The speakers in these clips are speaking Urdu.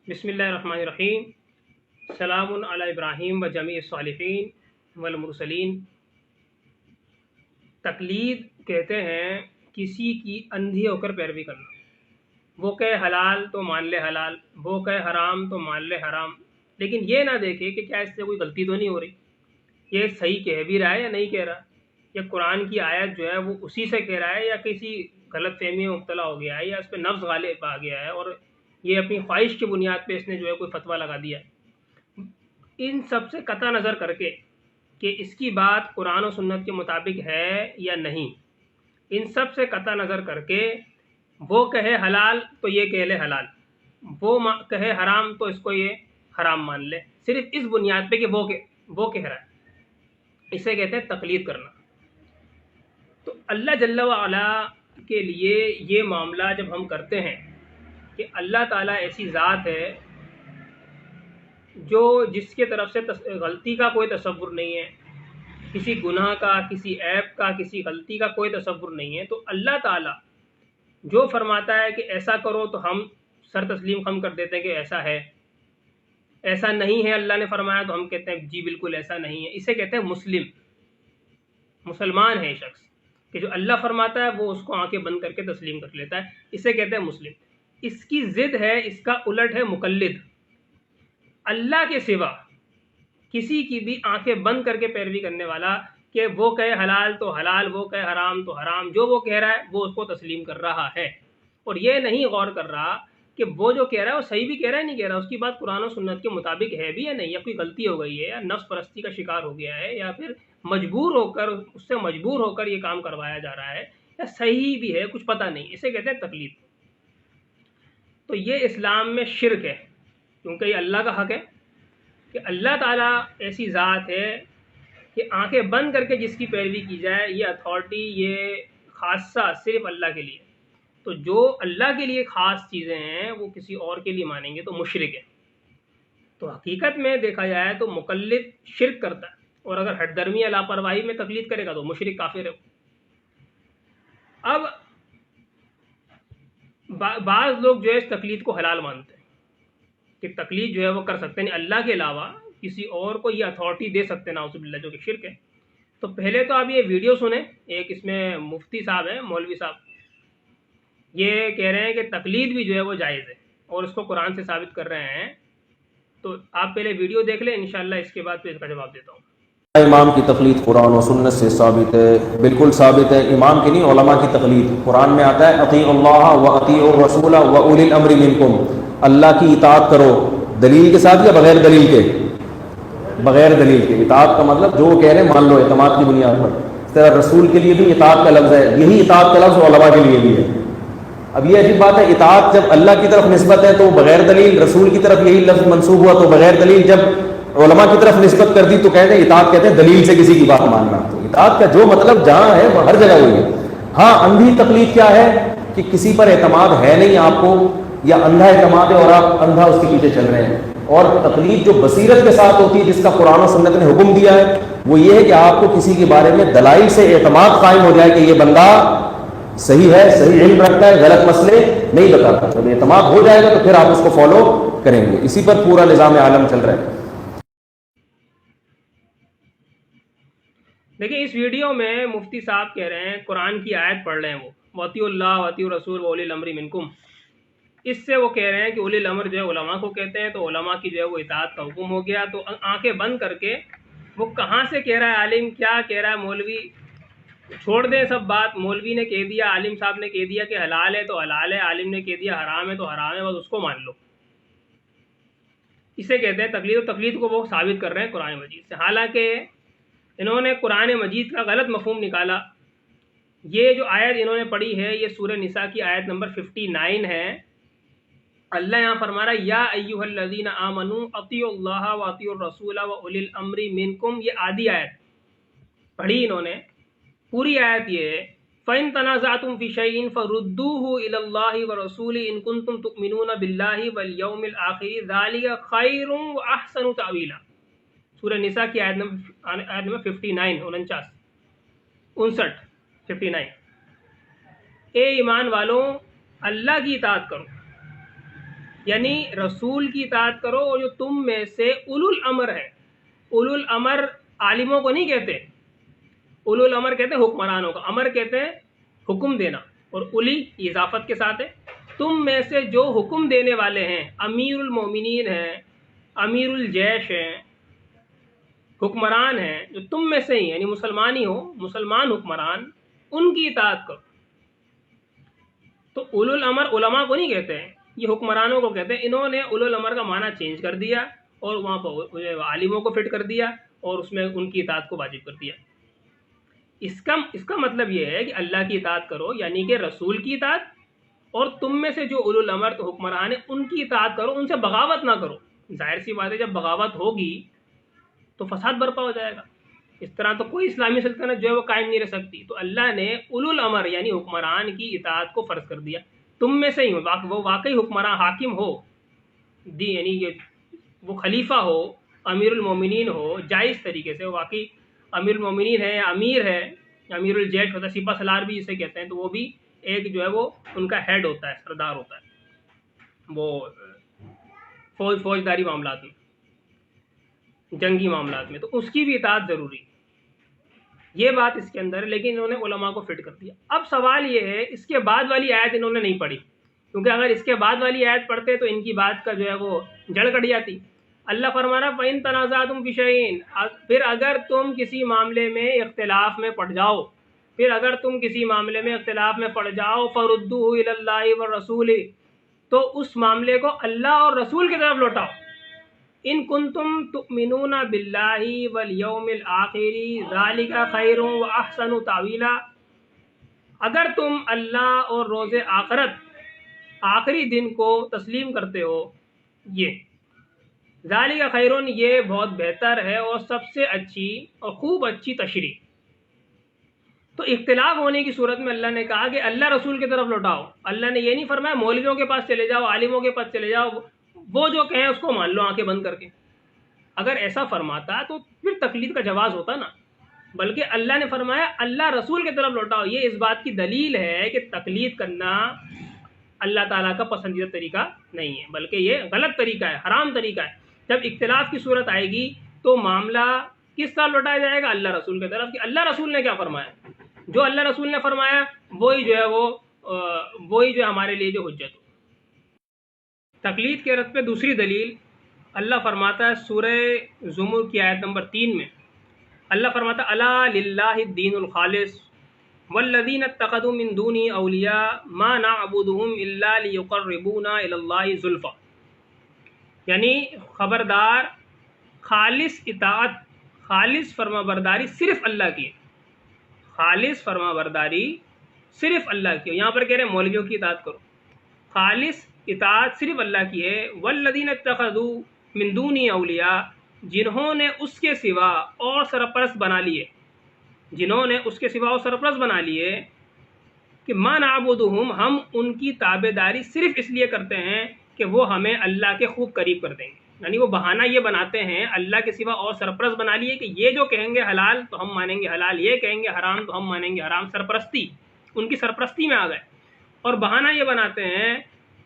بسم اللہ الرحمن الرحیم۔ سلام علی ابراہیم و جمیع الصالحین والمرسلین۔ تقلید کہتے ہیں کسی کی اندھی ہو کر پیروی کرنا۔ وہ کہے حلال تو مان لے حلال، وہ کہے حرام تو مان لے حرام، لیکن یہ نہ دیکھے کہ کیا اس سے کوئی غلطی تو نہیں ہو رہی، یہ صحیح کہہ بھی رہا ہے یا نہیں کہہ رہا، یا قرآن کی آیت جو ہے وہ اسی سے کہہ رہا ہے یا کسی غلط فہمی میں مبتلا ہو گیا ہے، یا اس پہ نفس غالب آ گیا ہے اور یہ اپنی خواہش کی بنیاد پہ اس نے جو ہے کوئی فتویٰ لگا دیا ہے۔ ان سب سے قطع نظر کر کے کہ اس کی بات قرآن و سنت کے مطابق ہے یا نہیں، ان سب سے قطع نظر کر کے وہ کہے حلال تو یہ کہہ لے حلال، وہ کہے حرام تو اس کو یہ حرام مان لے، صرف اس بنیاد پہ کہ وہ کہہ رہا ہے، اسے کہتے ہیں تقلید کرنا۔ تو اللہ جل وعلا کے لیے یہ معاملہ جب ہم کرتے ہیں کہ اللہ تعالیٰ ایسی ذات ہے جو جس کے طرف سے غلطی کا کوئی تصور نہیں ہے، کسی گناہ کا، کسی عیب کا، کسی غلطی کا کوئی تصور نہیں ہے، تو اللہ تعالیٰ جو فرماتا ہے کہ ایسا کرو تو ہم سر تسلیم خم کر دیتے ہیں کہ ایسا ہے، ایسا نہیں ہے اللہ نے فرمایا تو ہم کہتے ہیں جی بالکل ایسا نہیں ہے۔ اسے کہتے ہیں مسلمان ہے شخص کہ جو اللہ فرماتا ہے وہ اس کو آنکھیں بند کر کے تسلیم کر لیتا ہے، اسے کہتے ہیں مسلم۔ اس کی ضد ہے، اس کا الٹ ہے مقلد۔ اللہ کے سوا کسی کی بھی آنکھیں بند کر کے پیروی کرنے والا کہ وہ کہے حلال تو حلال، وہ کہے حرام تو حرام، جو وہ کہہ رہا ہے وہ اس کو تسلیم کر رہا ہے، اور یہ نہیں غور کر رہا کہ وہ جو کہہ رہا ہے وہ صحیح بھی کہہ رہا ہے نہیں کہہ رہا، اس کی بات قرآن و سنت کے مطابق ہے بھی یا نہیں، یا کوئی غلطی ہو گئی ہے، یا نفس پرستی کا شکار ہو گیا ہے، یا پھر مجبور ہو کر اس سے مجبور ہو کر یہ کام کروایا جا رہا ہے، یا صحیح بھی ہے کچھ پتہ نہیں، اسے کہتے ہیں تقلید۔ تو یہ اسلام میں شرک ہے، کیونکہ یہ اللہ کا حق ہے کہ اللہ تعالیٰ ایسی ذات ہے کہ آنکھیں بند کر کے جس کی پیروی کی جائے، یہ اتھارٹی، یہ خاصہ صرف اللہ کے لیے۔ تو جو اللہ کے لیے خاص چیزیں ہیں وہ کسی اور کے لیے مانیں گے تو مشرک ہے۔ تو حقیقت میں دیکھا جائے تو مقلد شرک کرتا ہے، اور اگر ہٹ درمی یا لاپرواہی میں تقلید کرے گا تو مشرک کافر ہے۔ اب بعض لوگ جو ہے اس تقلید کو حلال مانتے ہیں کہ تقلید جو ہے وہ کر سکتے ہیں، اللہ کے علاوہ کسی اور کو یہ اتھارٹی دے سکتے ہیں، نعوذ باللہ، جو کہ شرک ہے۔ تو پہلے تو آپ یہ ویڈیو سنیں، ایک اس میں مفتی صاحب ہیں، مولوی صاحب، یہ کہہ رہے ہیں کہ تقلید بھی جو ہے وہ جائز ہے اور اس کو قرآن سے ثابت کر رہے ہیں۔ تو آپ پہلے ویڈیو دیکھ لیں، انشاءاللہ اس کے بعد پھر اس کا جواب دیتا ہوں۔ امام کی تقلید قرآن و سنت سے ثابت ہے، بالکل ثابت ہے۔ امام کی نہیں، علماء کی تقلید قرآن میں آتا ہے اطیعوا اللہ و اطیعوا الرسول و اولی الامر منکم، اللہ کی اطاعت کرو، دلیل کے ساتھ یا بغیر دلیل کے؟ بغیر دلیل کے۔ اطاعت کا مطلب جو وہ کہہ رہے ہیں مان لو، اعتماد کی بنیاد پر۔ اس طرح رسول کے لیے بھی اطاعت کا لفظ ہے، یہی اطاعت کا لفظ علماء کے لیے بھی ہے۔ اب یہ عجیب بات ہے، اطاعت جب اللہ کی طرف نسبت ہے تو بغیر دلیل، رسول کی طرف یہی لفظ منسوب ہوا تو بغیر دلیل، جب علماء کی طرف نسبت کر دی تو کہتے ہیں اطاعت، کہتے ہیں دلیل سے کسی کی بات ماننا۔ تو اطاعت کا جو مطلب جہاں ہے وہ ہر جگہ ہوئی ہے۔ ہاں، اندھی تقلید کیا ہے کہ کسی پر اعتماد ہے نہیں آپ کو، یا اندھا اعتماد ہے اور آپ اندھا اس کے پیچھے چل رہے ہیں۔ اور تقلید جو بصیرت کے ساتھ ہوتی ہے، جس کا قرآن و سنت نے حکم دیا ہے، وہ یہ ہے کہ آپ کو کسی کے بارے میں دلائل سے اعتماد قائم ہو جائے کہ یہ بندہ صحیح ہے، صحیح علم رکھتا ہے، غلط مسئلے نہیں بتاتا۔ جب اعتماد ہو جائے گا تو پھر آپ اس کو فالو کریں گے۔ اسی پر پورا نظام عالم چل رہا ہے۔ دیکھیں، اس ویڈیو میں مفتی صاحب کہہ رہے ہیں، قرآن کی آیت پڑھ رہے ہیں، وہ وَأَطِيعُوا اللَّهَ وَأَطِيعُوا الرَّسُولَ وَأُولِي الْأَمْرِ مِنْكُمْ، اس سے وہ کہہ رہے ہیں کہ اولی الامر جو ہے علماء کو کہتے ہیں، تو علماء کی جو ہے وہ اطاعت کا حکم ہو گیا۔ تو آنکھیں بند کر کے وہ کہاں سے کہہ رہا ہے عالم، کیا کہہ رہا ہے مولوی، چھوڑ دیں سب بات۔ مولوی نے کہہ دیا، عالم صاحب نے کہہ دیا کہ حلال ہے تو حلال ہے، عالم نے کہہ دیا حرام ہے تو حرام ہے، بس اس کو مان لو۔ اسے کہتے ہیں تقلید، و تقلید کو وہ ثابت کر رہے ہیں قرآن مجید سے، حالانکہ انہوں نے قرآن مجید کا غلط مفہوم نکالا۔ یہ جو آیت انہوں نے پڑھی ہے یہ سورہ نساء کی آیت نمبر 59 ہے۔ اللہ یہاں فرما رہا ہے یا ایھا الذین آمنوا اطیعوا اللہ واطیعوا الرسول واولی الامر منکم، یہ آدھی آیت پڑھی انہوں نے۔ پوری آیت یہ ہے فَإِن تَنَازَعْتُمْ فِي شَيْءٍ فَرُدُّوهُ إِلَى اللَّهِ وَرَسُولِهِ إِن كُنتُمْ تُؤْمِنُونَ بِاللَّهِ وَالْيَوْمِ الْآخِرِ ذَلِكَ خَيْرٌ وَأَحْسَنُ تَأْوِيلًا، سورہ نساء کی آیت نمبر 59، 59۔ اے ایمان والوں، اللہ کی اطاعت کرو، یعنی رسول کی اطاعت کرو اور جو تم میں سے اولو الامر ہے. اولو الامر عالموں کو نہیں کہتے، اولو الامر کہتے ہیں حکمرانوں کا، امر کہتے ہیں حکم دینا، اور اولی اضافت کے ساتھ ہے. تم میں سے جو حکم دینے والے ہیں، امیر المومنین ہیں، امیر الجیش ہیں، حکمران ہیں، جو تم میں سے ہی یعنی مسلمان ہی ہو، مسلمان حکمران، ان کی اطاعت کرو. تو اولو الامر علماء کو نہیں کہتے ہیں، یہ حکمرانوں کو کہتے ہیں. انہوں نے اولو الامر کا معنی چینج کر دیا اور وہاں پر عالموں کو فٹ کر دیا اور اس میں ان کی اطاعت کو واجب کر دیا. اس کا مطلب یہ ہے کہ اللہ کی اطاعت کرو، یعنی کہ رسول کی اطاعت، اور تم میں سے جو اولو الامر تو حکمران ہیں ان کی اطاعت کرو، ان سے بغاوت نہ کرو. ظاہر سی بات ہے جب بغاوت ہوگی تو فساد برپا ہو جائے گا. اس طرح تو کوئی اسلامی سلطنت جو ہے وہ قائم نہیں رہ سکتی. تو اللہ نے اولو الامر یعنی حکمران کی اطاعت کو فرض کر دیا. تم میں سے ہی وہ واقعی حکمران حاکم ہو دی، یعنی یہ وہ خلیفہ ہو، امیر المومنین ہو، جائز طریقے سے واقعی امیر المومنین ہے یا امیر ہے، امیر الجیش ہوتا ہے، سپہ سالار بھی اسے کہتے ہیں، تو وہ بھی ایک جو ہے وہ ان کا ہیڈ ہوتا ہے، سردار ہوتا ہے وہ فوجداری معاملات میں، جنگی معاملات میں، تو اس کی بھی اطاعت ضروری. یہ بات اس کے اندر ہے، لیکن انہوں نے علماء کو فٹ کر دیا. اب سوال یہ ہے اس کے بعد والی آیت انہوں نے نہیں پڑھی، کیونکہ اگر اس کے بعد والی آیت پڑھتے تو ان کی بات کا جو ہے وہ جڑ کٹ جاتی. اللہ فرما رہا فَإِن تَنَازَعْتُمْ فِي شَيْءٍ، پھر اگر تم کسی معاملے میں اختلاف میں پڑ جاؤ، فَرُدُّوهُ إِلَى اللَّهِ وَالرَّسُولِ، تو اس معاملے کو اللہ اور رسول کی طرف لوٹاؤ. ان کنتم تؤمنون باللہ والیوم الآخر ذالک خیر واحسن تاویلا، اگر تم اللہ اور روز آخرت، آخری دن کو تسلیم کرتے ہو، یہ ذالک خیرون، یہ بہت بہتر ہے اور سب سے اچھی اور خوب اچھی تشریح. تو اختلاف ہونے کی صورت میں اللہ نے کہا کہ اللہ رسول کی طرف لوٹاؤ. اللہ نے یہ نہیں فرمایا مولویوں کے پاس چلے جاؤ، عالموں کے پاس چلے جاؤ، وہ جو کہیں اس کو مان لو آنکھیں بند کر کے. اگر ایسا فرماتا تو پھر تقلید کا جواز ہوتا نا، بلکہ اللہ نے فرمایا اللہ رسول کی طرف لوٹاؤ. یہ اس بات کی دلیل ہے کہ تقلید کرنا اللہ تعالیٰ کا پسندیدہ طریقہ نہیں ہے، بلکہ یہ غلط طریقہ ہے، حرام طریقہ ہے. جب اختلاف کی صورت آئے گی تو معاملہ کس طرح لوٹایا جائے گا؟ اللہ رسول کی طرف، کہ اللہ رسول نے کیا فرمایا. جو اللہ رسول نے فرمایا وہی جو ہے وہی جو ہمارے لیے جو حجت ہو. تقلید کے رد پہ دوسری دلیل اللہ فرماتا ہے سورہ زمر کی آیت نمبر 3 میں، اللہ فرماتا ہے الا للہ الدین الخالص والذین اتخذوا من دونہ اولیاء ما نعبدهم الا لیقربونا الی اللہ زلفی، یعنی خبردار خالص اطاعت، خالص فرما برداری صرف اللہ کی ہے، خالص فرما برداری صرف اللہ کی ہے. یہاں پر کہہ رہے ہیں مولویوں کی اطاعت کرو، خالص اطاعت صرف اللہ کی ہے. والذین اتخذوا من دونہ اولیاء، جنہوں نے اس کے سوا اور سرپرست بنا لیے، جنہوں نے اس کے سوا اور سرپرست بنا لیے، کہ ما نعبدہم، ہم ان کی تابع داری صرف اس لیے کرتے ہیں کہ وہ ہمیں اللہ کے خوب قریب کر دیں گے. یعنی وہ بہانہ یہ بناتے ہیں اللہ کے سوا اور سرپرست بنا لیے کہ یہ جو کہیں گے حلال تو ہم مانیں گے حلال، یہ کہیں گے حرام تو ہم مانیں گے حرام. سرپرستی، ان کی سرپرستی میں آ گئے، اور بہانہ یہ بناتے ہیں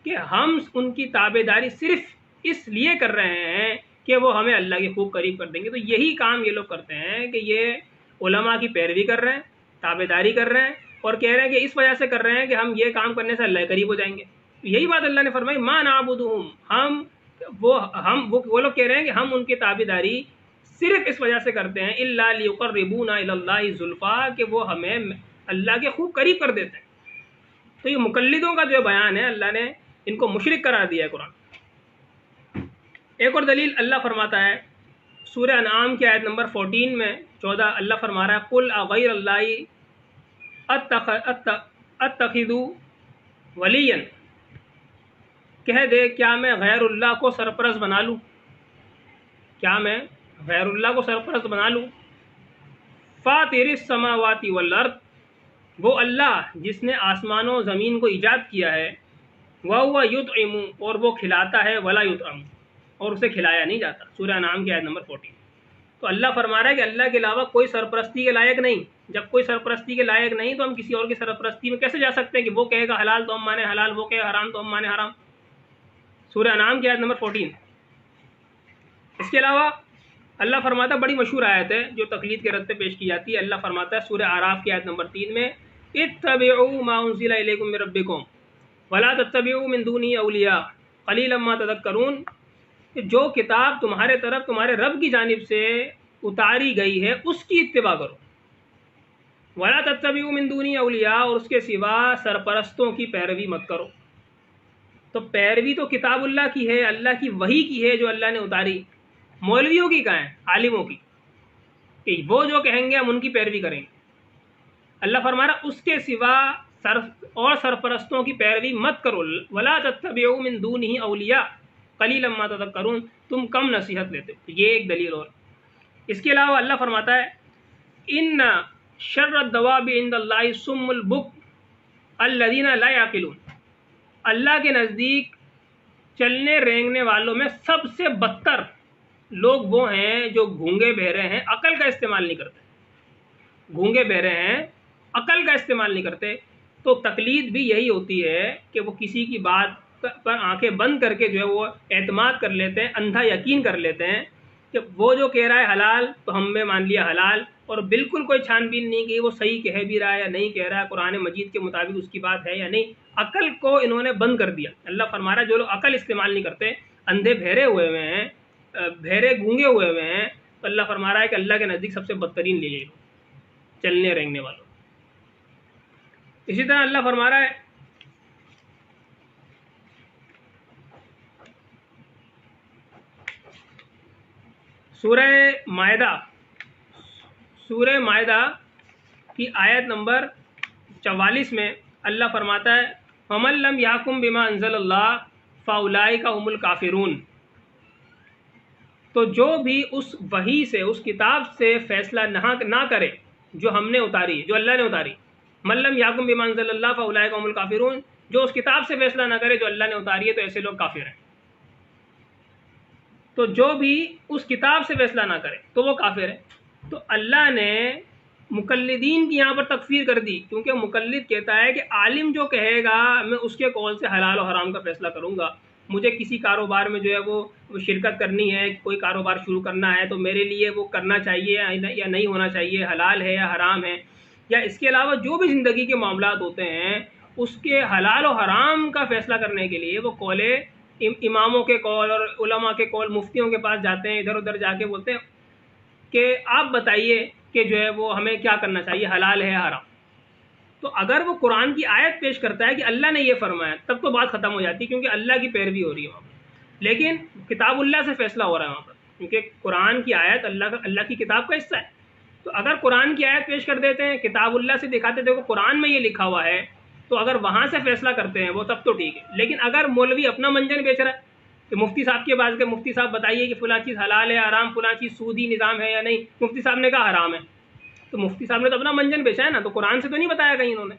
کہ ہم ان کی تابع داری صرف اس لیے کر رہے ہیں کہ وہ ہمیں اللہ کے خوب قریب کر دیں گے. تو یہی کام یہ لوگ کرتے ہیں کہ یہ علماء کی پیروی کر رہے ہیں، تابع داری کر رہے ہیں، اور کہہ رہے ہیں کہ اس وجہ سے کر رہے ہیں کہ ہم یہ کام کرنے سے اللہ کے قریب ہو جائیں گے. یہی بات اللہ نے فرمائی ما نعبدہم، وہ لوگ کہہ رہے ہیں کہ ہم ان کی تابع داری صرف اس وجہ سے کرتے ہیں الا لیقربونا الی اللہ زلفی، کہ وہ ہمیں اللہ کے خوب قریب کر دیتے ہیں. تو یہ مقلدوں کا جو بیان ہے اللہ نے ان کو مشرک قرار دیا ہے قرآن. ایک اور دلیل اللہ فرماتا ہے سورہ انعام کی آیت نمبر 14 میں 14، اللہ فرما رہا ہے قل اغیر اللہ اتخذ ولیا، کہہ دے کیا میں غیر اللہ کو سرپرست بنا لوں، کیا میں غیر اللہ کو سرپرست بنا لوں. فاطر السماوات والارض، وہ اللہ جس نے آسمانوں و زمین کو ایجاد کیا ہے، وَهُوَ يُطْعِمُ، اور وہ کھلاتا ہے، وَلَا يُطْعَمُ، اور اسے کھلایا نہیں جاتا. سورہ انعام کی آیت نمبر 14. تو اللہ فرما رہا ہے کہ اللہ کے علاوہ کوئی سرپرستی کے لائق نہیں. جب کوئی سرپرستی کے لائق نہیں تو ہم کسی اور کی سرپرستی میں کیسے جا سکتے ہیں کہ وہ کہے گا حلال تو ہم مانے حلال، وہ کہے حرام تو ہم مانے حرام. سورہ انعام کی آیت نمبر 14۔ اس کے علاوہ اللہ فرماتا ہے، بڑی مشہور آیت ہے جو تقلید کے رد پہ پیش کی جاتی ہے، اللہ فرماتا ہے سورہ اعراف کی آیت نمبر 3 میں، اتبعوا ما انزل الیکم من ربکم ولا تتبعوا من دونہ اولیاء قلیلا ما تذکرون، کہ جو کتاب تمہارے طرف تمہارے رب کی جانب سے اتاری گئی ہے اس کی اتباع کرو، ولا تتبعوا من دونہ اولیاء، اور اس کے سوا سرپرستوں کی پیروی مت کرو۔ تو پیروی تو کتاب اللہ کی ہے، اللہ کی وحی کی ہے جو اللہ نے اتاری، مولویوں کی کہاں ہے، عالموں کی، کہ وہ جو کہیں گے ہم ان کی پیروی کریں گے۔ اللہ فرما رہا اس کے سوا سرپرستوں کی پیروی مت کرو، ولا تتبعوا من دونہ اولیاء قلیلا ما تذکرون، تم کم نصیحت لیتے ہو۔ یہ ایک دلیل اور۔ اس کے علاوہ اللہ فرماتا ہے ان شر الدواب عند اللہ الصم البکم الذین لا یعقلون، اللہ کے نزدیک چلنے رینگنے والوں میں سب سے بدتر لوگ وہ ہیں جو گونگے بہرے ہیں، عقل کا استعمال نہیں کرتے، گونگے بہرے ہیں، عقل کا استعمال نہیں کرتے۔ تو تقلید بھی یہی ہوتی ہے کہ وہ کسی کی بات پر آنکھیں بند کر کے جو ہے وہ اعتماد کر لیتے ہیں، اندھا یقین کر لیتے ہیں کہ وہ جو کہہ رہا ہے حلال تو ہم نے مان لیا حلال، اور بالکل کوئی چھان بین نہیں کہ وہ صحیح کہہ بھی رہا ہے یا نہیں کہہ رہا ہے، قرآن مجید کے مطابق اس کی بات ہے یا نہیں، عقل کو انہوں نے بند کر دیا۔ اللہ فرما رہا ہے جو لوگ عقل استعمال نہیں کرتے، اندھے بہرے ہوئے ہوئے ہیں، بہرے گونگے ہوئے ہوئے ہیں، تو اللہ فرما رہا ہے کہ اللہ کے نزدیک سب سے بدترین لے لے چلنے رینگنے والوں۔ اسی طرح اللہ فرما رہا ہے سورہ مائدہ کی آیت نمبر 44 میں اللہ فرماتا ہے وَمَن لَّمْ يَحْكُم بِمَا أَنزَلَ اللَّهُ فَأُولَٰئِكَ هُمُ الْكَافِرُونَ، تو جو بھی اس وحی سے، اس کتاب سے فیصلہ نہ کرے جو ہم نے اتاری، جو اللہ نے اتاری، مَن لَّمْ يَحْكُم بِمَا أَنزَلَ اللَّهُ فَأُولَٰئِكَ هُمُ الْكَافِرُونَ، جو اس کتاب سے فیصلہ نہ کرے جو اللہ نے اتاری ہے تو ایسے لوگ کافر ہیں۔ تو جو بھی اس کتاب سے فیصلہ نہ کرے تو وہ کافر ہے۔ تو اللہ نے مقلدین کی یہاں پر تکفیر کر دی، کیونکہ مقلد کہتا ہے کہ عالم جو کہے گا میں اس کے قول سے حلال و حرام کا فیصلہ کروں گا، مجھے کسی کاروبار میں جو ہے وہ شرکت کرنی ہے، کوئی کاروبار شروع کرنا ہے تو میرے لیے وہ کرنا چاہیے یا نہیں ہونا چاہیے، حلال ہے یا حرام ہے، یا اس کے علاوہ جو بھی زندگی کے معاملات ہوتے ہیں اس کے حلال و حرام کا فیصلہ کرنے کے لیے وہ قول اماموں کے قول اور علماء کے قول، مفتیوں کے پاس جاتے ہیں، ادھر ادھر جا کے بولتے ہیں کہ آپ بتائیے کہ جو ہے وہ ہمیں کیا کرنا چاہیے، حلال ہے یا حرام۔ تو اگر وہ قرآن کی آیت پیش کرتا ہے کہ اللہ نے یہ فرمایا تب تو بات ختم ہو جاتی ہے، کیونکہ اللہ کی پیروی ہو رہی ہے وہاں پر، لیکن کتاب اللہ سے فیصلہ ہو رہا ہے وہاں پر، کیونکہ قرآن کی آیت اللہ کی کتاب کا حصہ ہے۔ تو اگر قرآن کی آیت پیش کر دیتے ہیں، کتاب اللہ سے دکھاتے تھے کہ قرآن میں یہ لکھا ہوا ہے، تو اگر وہاں سے فیصلہ کرتے ہیں وہ تب تو ٹھیک ہے۔ لیکن اگر مولوی اپنا منجن بیچ رہا ہے کہ مفتی صاحب کے پاس کہ مفتی صاحب بتائیے کہ فلاں چیز حلال ہے حرام، فلاں چیز سودی نظام ہے یا نہیں، مفتی صاحب نے کہا حرام ہے، تو مفتی صاحب نے تو اپنا منجن بیچا ہے نا، تو قرآن سے تو نہیں بتایا کہیں انہوں نے۔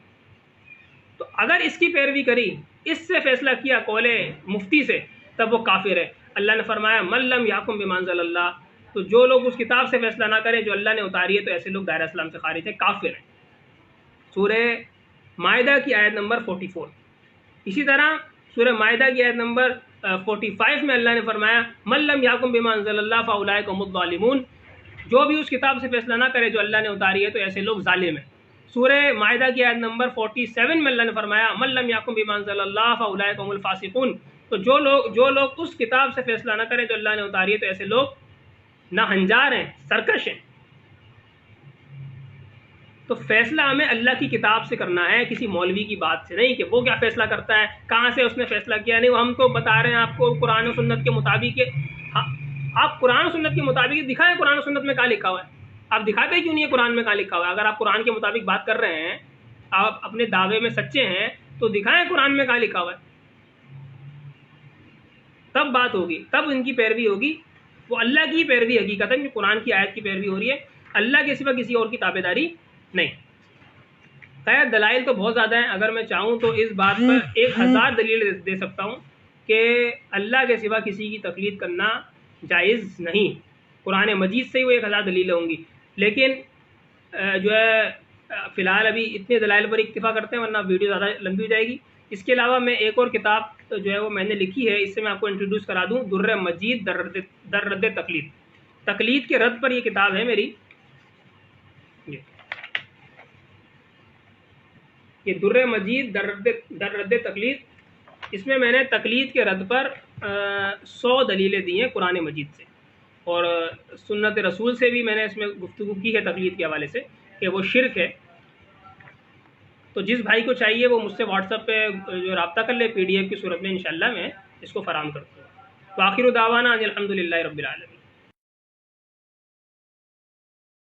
تو اگر اس کی پیروی کری، اس سے فیصلہ کیا قول مفتی سے، تب وہ کافر ہے۔ اللہ نے فرمایا من لم یحکم بما انزل اللہ، تو جو لوگ اس کتاب سے فیصلہ نہ کریں جو اللہ نے اتاری ہے تو ایسے لوگ دائرہ اسلام سے خارج ہیں، کافر ہیں۔ سورہ مائدہ کی آیت نمبر 44۔ اسی طرح سورہ مائدہ کی آیت نمبر 45 میں اللہ نے فرمایا من لم یحکم بما انزل اللہ فاولئک هم الظالمون، جو بھی اس کتاب سے فیصلہ نہ کرے جو اللہ نے اتاری ہے تو ایسے لوگ ظالم ہیں۔ سورہ مائدہ کی آیت نمبر 47 میں اللہ نے فرمایا من لم یحکم بما انزل اللہ فاولئک هم الفاسقون، تو جو لوگ اس کتاب سے فیصلہ نہ کریں جو اللہ نے اتاری ہے تو ایسے لوگ ناہنجار ہیں، سرکش ہیں۔ تو فیصلہ ہمیں اللہ کی کتاب سے کرنا ہے، کسی مولوی کی بات سے نہیں کہ وہ کیا فیصلہ کرتا ہے، کہاں سے اس نے فیصلہ کیا، نہیں، ہم تو بتا رہے ہیں آپ کو قرآن و سنت کے مطابق۔ آپ قرآن و سنت کے مطابق دکھائیں قرآن و سنت میں کہاں لکھا ہوا ہے، آپ دکھاتے کیوں نہیں ہے قرآن میں کہاں لکھا ہوا ہے؟ اگر آپ قرآن کے مطابق بات کر رہے ہیں، آپ اپنے دعوے میں سچے ہیں، تو دکھائیں قرآن میں کہاں لکھا ہوا ہے، تب بات ہوگی، تب ان کی پیروی ہوگی۔ وہ اللہ کی پیروی حقیقت ہے، قرآن کی آیت کی پیروی ہو رہی ہے، اللہ کے سوا کسی اور کی تابعداری نہیں۔ خیر دلائل تو بہت زیادہ ہیں، اگر میں چاہوں تو اس بات پر 1000 دلیل دے سکتا ہوں کہ اللہ کے سوا کسی کی تقلید کرنا جائز نہیں۔ قرآن مجید سے ہی وہ 1000 دلیلیں ہوں گی، لیکن جو ہے فی الحال ابھی اتنے دلائل پر اکتفا کرتے ہیں ورنہ ویڈیو زیادہ لمبی ہو جائے گی۔ اس کے علاوہ میں ایک اور کتاب جو ہے وہ میں نے لکھی ہے، اس سے میں آپ کو انٹروڈیوس کرا دوں، در مجید در رد تقلید، تقلید کے رد پر یہ کتاب ہے میری، یہ در مجید در رد تقلید، اس میں نے تقلید کے رد پر 100 دلیلیں دی ہیں قرآن مجید سے، اور سنت رسول سے بھی میں نے اس میں گفتگو کی ہے تقلید کے حوالے سے کہ وہ شرک ہے۔ تو جس بھائی کو چاہیے وہ مجھ سے واٹس ایپ پہ جو رابطہ کر لے، PDF کی صورت میں انشاءاللہ میں اس کو فراہم کرتا ہوں۔ وآخر دعوانا ان الحمد للہ رب العالمین۔